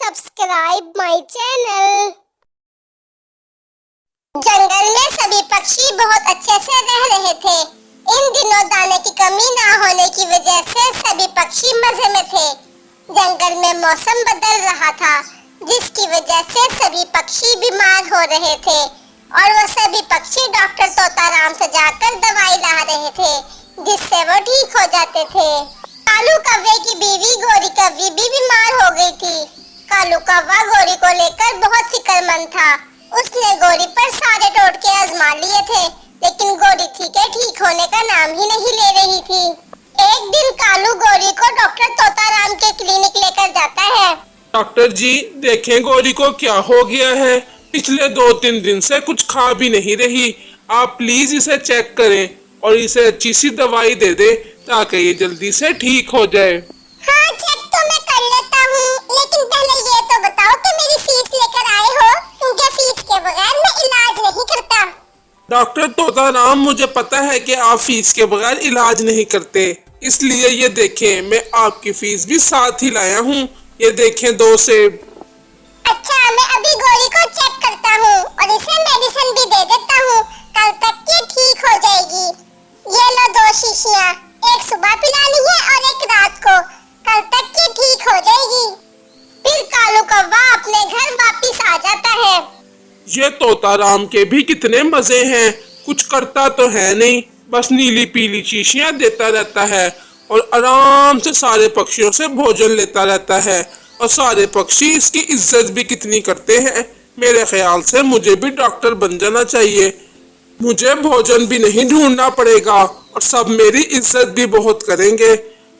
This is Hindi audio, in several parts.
Subscribe my channel. जंगल में सभी पक्षी बहुत अच्छे से रह रहे थे। इन दिनों दाने की कमी ना होने की वजह से सभी पक्षी मजे में थे। जंगल में मौसम बदल रहा था, जिसकी वजह से सभी पक्षी बीमार हो रहे थे और वो सभी पक्षी डॉक्टर तोताराम से जाकर दवाई ला रहे थे, जिससे वो ठीक हो जाते थे। कालू कौवे की बीवी गोरी कौवी भी बीमार हो गई थी। कालू कौवा गोरी को लेकर बहुत फिक्रमंद था। उसने गोरी पर सारे टोटके आजमा लिए थे, लेकिन गोरी ठीक होने का नाम ही नहीं ले रही थी। एक दिन कालू गोरी को डॉक्टर तोताराम के क्लिनिक लेकर जाता है। डॉक्टर जी देखें गोरी को क्या हो गया है। पिछले 2-3 दिन से कुछ खा भी नहीं रही। आप प्लीज इसे चेक करें और इसे अच्छी सी दवाई दे दे ताकि ये जल्दी से ठीक हो जाए। हाँ, चेक तो मैं कर लेता हूँ, लेकिन पहले ये तो बताओ कि मेरी फीस लेकर आए हो, क्योंकि फीस के बगैर मैं इलाज नहीं करता। डॉक्टर तोताराम, मुझे पता है कि आप फीस के बगैर इलाज नहीं करते, इसलिए ये देखें मैं आपकी फीस भी साथ ही लाया हूँ। ये देखें 2 सेब। अच्छा, मैं अभी गोरी को चेक करता हूँ और इसे मेडिसिन भी दे देता हूँ। कल तक ये ठीक हो जाएगी। ये लो 2 शीशियाँ, एक सुबह पिलानी है और एक रात को। कल तक ये ठीक हो जाएगी। फिर कालू कौवा अपने घर वापिस आ जाता है। ये तोताराम के भी कितने मजे हैं, कुछ करता तो है नहीं, बस नीली पीली शीशियाँ देता रहता है और आराम से सारे पक्षियों से भोजन लेता रहता है। और सारे पक्षी इसकी इज्जत भी कितनी करते हैं। मेरे ख्याल से मुझे भी डॉक्टर बन जाना चाहिए। मुझे भोजन भी नहीं ढूंढना पड़ेगा और सब मेरी इज्जत भी बहुत करेंगे।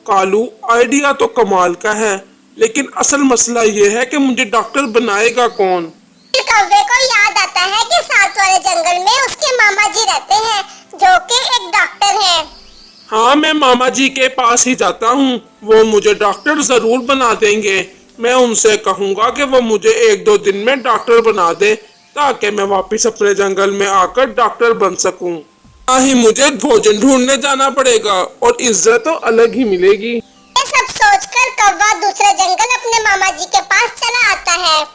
कालू आइडिया तो कमाल का है, लेकिन असल मसला ये है कि मुझे डॉक्टर बनाएगा कौन। कौवे को याद आता है कि साथ वाले जंगल में उसके मामा जी रहते हैं, जो कि एक डॉक्टर हैं। हाँ, मैं मामा जी के पास ही जाता हूँ, वो मुझे डॉक्टर जरूर बना देंगे। मैं उनसे कहूँगा कि वो मुझे 1-2 दिन में डॉक्टर बना दे, ताकि मैं वापस अपने जंगल में आकर डॉक्टर बन सकूं। ना ही मुझे भोजन ढूंढने जाना पड़ेगा और इज्जत तो अलग ही मिलेगी। ये सब सोचकर कौवा दूसरे जंगल अपने मामा जी के पास चला आता है।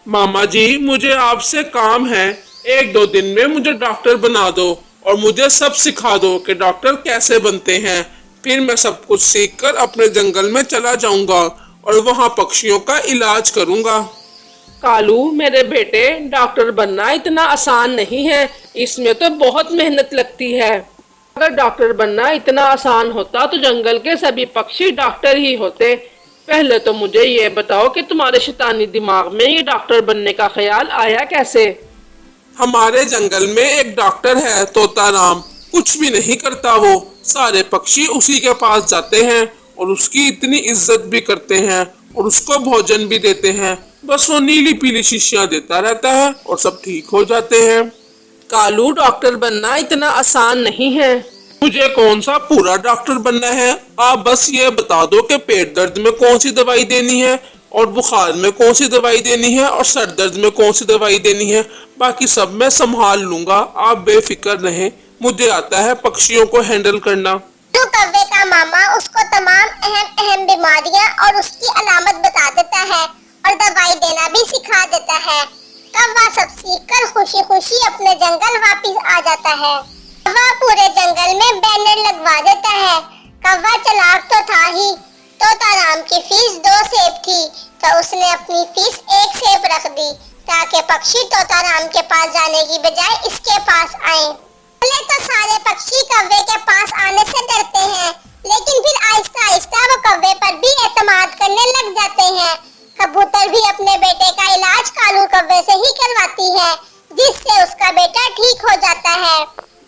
मामा जी, मुझे आपसे काम है, 1-2 दिन में मुझे डॉक्टर बना दो और मुझे सब सिखा दो कि डॉक्टर कैसे बनते हैं। फिर मैं सब कुछ सीखकर अपने जंगल में चला जाऊंगा और वहाँ पक्षियों का इलाज करूंगा। कालू मेरे बेटे, डॉक्टर बनना इतना आसान नहीं है, इसमें तो बहुत मेहनत लगती है। अगर डॉक्टर बनना इतना आसान होता तो जंगल के सभी पक्षी डॉक्टर ही होते। पहले तो मुझे ये बताओ कि तुम्हारे शैतानी दिमाग में ये डॉक्टर बनने का ख्याल आया कैसे? हमारे जंगल में एक डॉक्टर है तोताराम, कुछ भी नहीं करता वो। सारे पक्षी उसी के पास जाते हैं और उसकी इतनी इज्जत भी करते हैं और उसको भोजन भी देते हैं। बस वो नीली पीली शीशियाँ देता रहता है और सब ठीक हो जाते हैं। कालू, डॉक्टर बनना इतना आसान नहीं है। मुझे कौन सा पूरा डॉक्टर बनना है? आप बस ये बता दो कि पेट दर्द में कौन सी दवाई देनी है और बुखार में कौन सी दवाई देनी है और सर दर्द में कौन सी दवाई देनी है। बाकी सब मैं संभाल लूंगा, आप बेफिक्र रहें। मुझे आता है पक्षियों को हैंडल करना। तो कौवे का मामा उसको तमाम अहम बीमारियां और उसकी अलामत बता देता है और दवाई देना भी सिखा देता है। कौवा सब सीखकर खुशी खुशी अपने जंगल वापिस आ जाता है। कौवा पूरे जंगल में बैनर लगवा देता है। कौवा चालाक तो था ही। तोताराम की फीस 2 सेब थी, तो उसने अपनी फीस 1 सेब रख दी, ताकि पक्षी तोताराम के पास जाने की बजाय इसके पास आए। पहले तो सारे पक्षी कौवे के पास आने से डरते हैं, लेकिन फिर आहिस्ता आहिस्ता वो कौवे पर भी एतमाद करने लग जाते हैं। कबूतर भी अपने बेटे का इलाज कालू कौवे से ही करवाती है, जिससे उसका बेटा ठीक हो जाता है।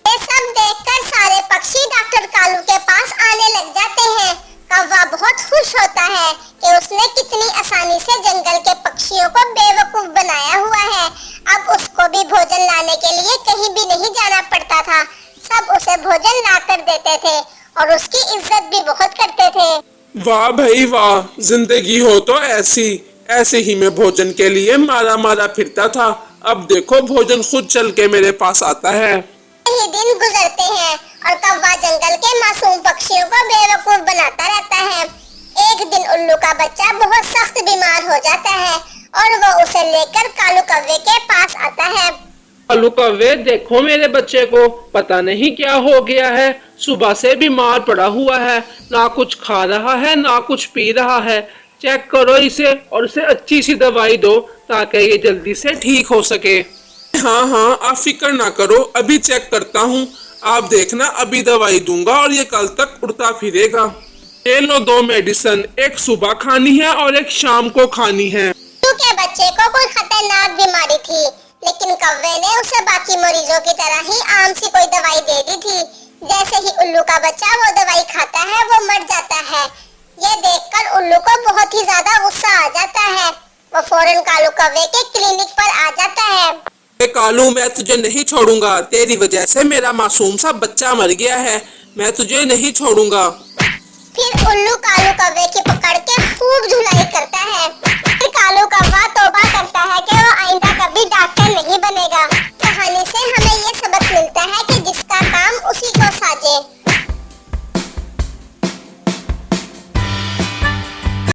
ये सब देखकर सारे पक्षी डॉक्टर कालू के पास आने लग जाते हैं। कौवा बहुत खुश होता है कि उसने कितनी आसानी से जंगल के पक्षियों को बेवकूफ बनाया हुआ है। अब उसको भी भोजन लाने के लिए कहीं भी नहीं जाना पड़ता था। सब उसे भोजन ला कर देते थे और उसकी इज्जत भी बहुत करते थे। वाह भाई वाह, जिंदगी हो तो ऐसे ही मैं भोजन के लिए मारा मारा फिरता था। अब देखो भोजन खुद चल के मेरे पास आता है। यही दिन गुजरते हैं और कौवा जंगल के मासूम पक्षियों को बेवकूफ बनाता रहता है। एक दिन उल्लू का बच्चा बहुत सख्त बीमार हो जाता है और वो उसे लेकर कालू कौवे के पास आता है। कालू कौवे, देखो मेरे बच्चे को पता नहीं क्या हो गया है, सुबह से बीमार पड़ा हुआ है, ना कुछ खा रहा है ना कुछ पी रहा है। चेक करो इसे और इसे अच्छी सी दवाई दो ताकि ये जल्दी से ठीक हो सके। हाँ हाँ, आप फिक्र ना करो, अभी चेक करता हूँ। आप देखना, अभी दवाई दूंगा और ये कल तक उड़ता फिरेगा। ये लो 2 मेडिसिन, एक सुबह खानी है और एक शाम को खानी है। उल्लू के बच्चे को कोई खतरनाक बीमारी थी, लेकिन कौवे ने उसे बाकी मरीजों की तरह ही आम सी कोई दवाई दे दी थी। जैसे ही उल्लू का बच्चा वो दवाई खाता है वो मर जाता है। ये देखकर उल्लू को बहुत ही ज्यादा गुस्सा आ जाता है। वो फौरन कालू कौवे के क्लिनिक पर आ जाता है। ए कालू, मैं तुझे नहीं छोड़ूंगा, तेरी वजह से मेरा मासूम सा बच्चा मर गया है, मैं तुझे नहीं छोड़ूंगा। फिर उल्लू कालू कौवे की पकड़ के खूब झुला